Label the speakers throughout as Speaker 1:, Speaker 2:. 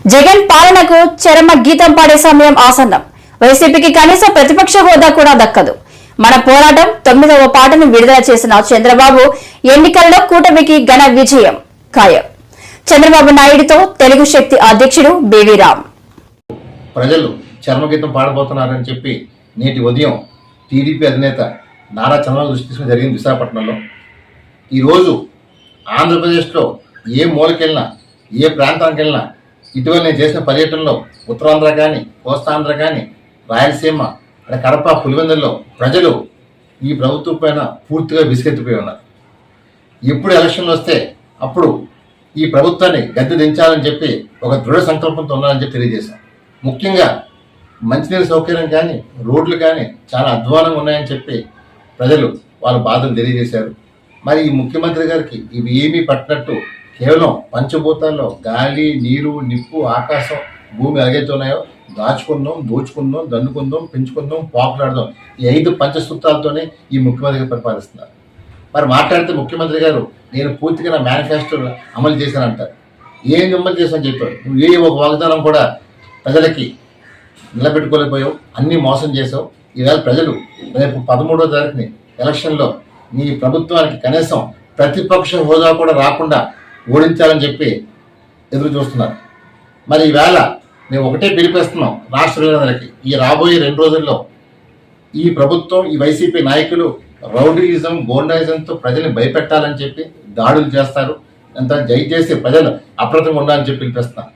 Speaker 1: జగన్ పాలనకు చరమ గీతం పాడే సమయం ఆసన్నం. వైసీపీకి కనీస ప్రతిపక్ష హోదా కూడా దక్కదు. మన పోరాటం 9వ పాటను విడుదల చేసిన చంద్రబాబు ఎన్నికల్లో కూటమికి ఘన విజయం ఖాయం. చంద్రబాబు నాయుడుతో తెలుగు శక్తి అధ్యక్షుడు బీవీ రామ్.
Speaker 2: ప్రజలు చర్మగీతం పాడబోతున్నారని చెప్పి నేటి ఉదయం టీడీపీ అధినేత నారా చంద్రబాబు దృష్టి తీసుకుని జరిగింది విశాఖపట్నంలో. ఈరోజు ఆంధ్రప్రదేశ్లో ఏ మూలకెళ్ళినా ఏ ప్రాంతానికి వెళ్ళినా ఇటీవల నేను చేసిన పర్యటనలో ఉత్తరాంధ్ర కానీ కోస్తాంధ్ర కానీ రాయలసీమ అక్కడ కడప పులివెందుల్లో ప్రజలు ఈ ప్రభుత్వం పైన పూర్తిగా విసిగెత్తిపోయి ఉన్నారు. ఎప్పుడు ఎలక్షన్లు వస్తే అప్పుడు ఈ ప్రభుత్వాన్ని గద్దె దించాలని చెప్పి ఒక దృఢ సంకల్పంతో ఉన్నారని చెప్పి తెలియజేశాం. ముఖ్యంగా మంచినీరు సౌకర్యం కానీ రోడ్లు కానీ చాలా అధ్వానంగా ఉన్నాయని చెప్పి ప్రజలు వాళ్ళ బాధలు తెలియజేశారు. మరి ఈ ముఖ్యమంత్రి గారికి ఇవి ఏమీ పట్టినట్టు కేవలం పంచభూతాల్లో గాలి, నీరు, నిప్పు, ఆకాశం, భూమి ఎలాగైతే ఉన్నాయో దాచుకుందాం, దోచుకుందాం, దన్నుకుందాం, పెంచుకుందాం, పాకులాడదాం, ఈ 5 పంచసూత్రాలతోనే ఈ ముఖ్యమంత్రి గారు పరిపాలిస్తున్నారు. మరి మాట్లాడితే ముఖ్యమంత్రి గారు నేను పూర్తిగా నా మేనిఫెస్టో అమలు చేశానంటారు. ఏం అమలు చేశానని చెప్పారు. నువ్వు ఏ ఒక వాగ్దానం కూడా ప్రజలకి నిలబెట్టుకోలేకపోయావు, అన్నీ మోసం చేసావు. ఈవేళ ప్రజలు రేపు 13వ తారీఖుని ఎలక్షన్లో నీ ప్రభుత్వానికి కనీసం ప్రతిపక్ష హోదా కూడా రాకుండా ఓడించాలని చెప్పి ఎదురు చూస్తున్నారు. మరి ఈవేళ మేము ఒకటే పిలిపిస్తున్నాం రాష్ట్ర ప్రజలందరికీ, ఈ రాబోయే 2 రోజుల్లో ఈ ప్రభుత్వం, ఈ వైసీపీ నాయకులు రౌడీయిజం, గోండాయిజంతో ప్రజల్ని భయపెట్టాలని చెప్పి దాడులు చేస్తారు. అంతా దయచేసి ప్రజలు అప్రమత్తంగా ఉండాలని చెప్పి పిలిపిస్తున్నాం.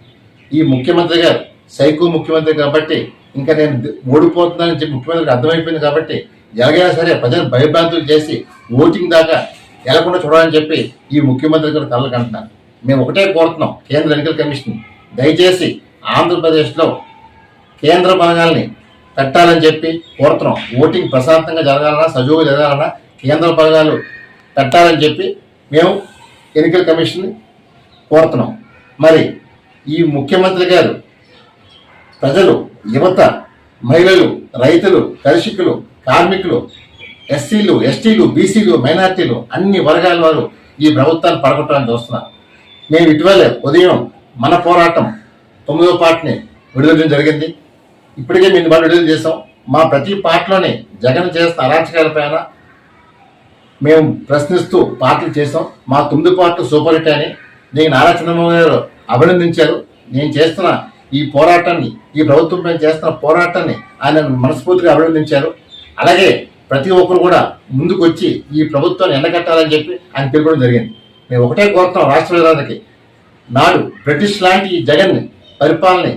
Speaker 2: ఈ ముఖ్యమంత్రి గారు సైకో ముఖ్యమంత్రి కాబట్టి, ఇంకా నేను ఓడిపోతున్నానని చెప్పి ముఖ్యమంత్రికి అర్థమైపోయింది కాబట్టి ఎలాగైనా సరే ప్రజలు భయభ్రాంతులు చేసి ఓటింగ్ దాకా వెళ్లకుండా చూడాలని చెప్పి ఈ ముఖ్యమంత్రి గారు కళ్ళకు అంటున్నారు. మేము ఒకటే కోరుతున్నాం కేంద్ర ఎన్నికల కమిషన్, దయచేసి ఆంధ్రప్రదేశ్లో కేంద్ర బలగాల్ని పెట్టాలని చెప్పి కోరుతున్నాం. ఓటింగ్ ప్రశాంతంగా జరగాలన్నా, సజావుగా జరగాలన్నా కేంద్ర బలగాలు పెట్టాలని చెప్పి మేము ఎన్నికల కమిషన్ కోరుతున్నాం. మరి ఈ ముఖ్యమంత్రి గారు ప్రజలు, యువత, మహిళలు, రైతులు, కర్షకులు, కార్మికులు, ఎస్సీలు, ఎస్టీలు, బీసీలు, మైనార్టీలు అన్ని వర్గాల వారు ఈ ప్రభుత్వాన్ని పడగొట్టడానికి చూస్తున్నారు. మేము ఇటీవలే ఉదయం మన పోరాటం 9వ పాటని విడుదల జరిగింది. ఇప్పటికే మేము విడుదల చేసాం. మా ప్రతి పాటలోనే జగన్ చేస్తున్న అరాచకాలపైన మేము ప్రశ్నిస్తూ పాటలు చేసాం. మా 9 పాటలు సూపర్ హిట్ అని నేను నారా చంద్రబాబు గారు అభినందించారు. నేను చేస్తున్న ఈ పోరాటాన్ని, ఈ ప్రభుత్వం పైన చేస్తున్న పోరాటాన్ని ఆయన మనస్ఫూర్తిగా అభినందించారు. అలాగే ప్రతి ఒక్కరు కూడా ముందుకు వచ్చి ఈ ప్రభుత్వాన్ని ఎండగట్టాలని చెప్పి ఆయన పిలుపుకోవడం జరిగింది. మేము ఒకటే కోరుతున్నాం రాష్ట్ర ప్రజలకి, నాడు బ్రిటిష్ లాంటి ఈ జగన్ని పరిపాలనని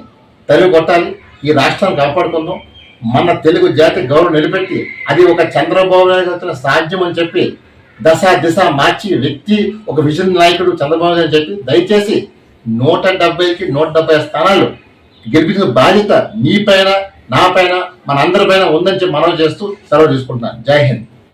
Speaker 2: తరిమి కొట్టాలి, ఈ రాష్ట్రాన్ని కాపాడుకుందాం, మన తెలుగు జాతి గౌరవం నిలబెట్టి అది ఒక చంద్రబాబు నాయుడు సాధ్యం అని చెప్పి దశ దిశ మార్చి వ్యక్తి, ఒక విజన్ నాయకుడు చంద్రబాబు నాయుడు అని చెప్పి దయచేసి 170కి 170 స్థానాలు గెలిపించిన బాధ్యత నీ పైన, నా పైన, మన అందరి పైన ఉందని చెప్పి మనవి చేస్తూ సెలవు తీసుకుంటున్నాను. జై హింద్.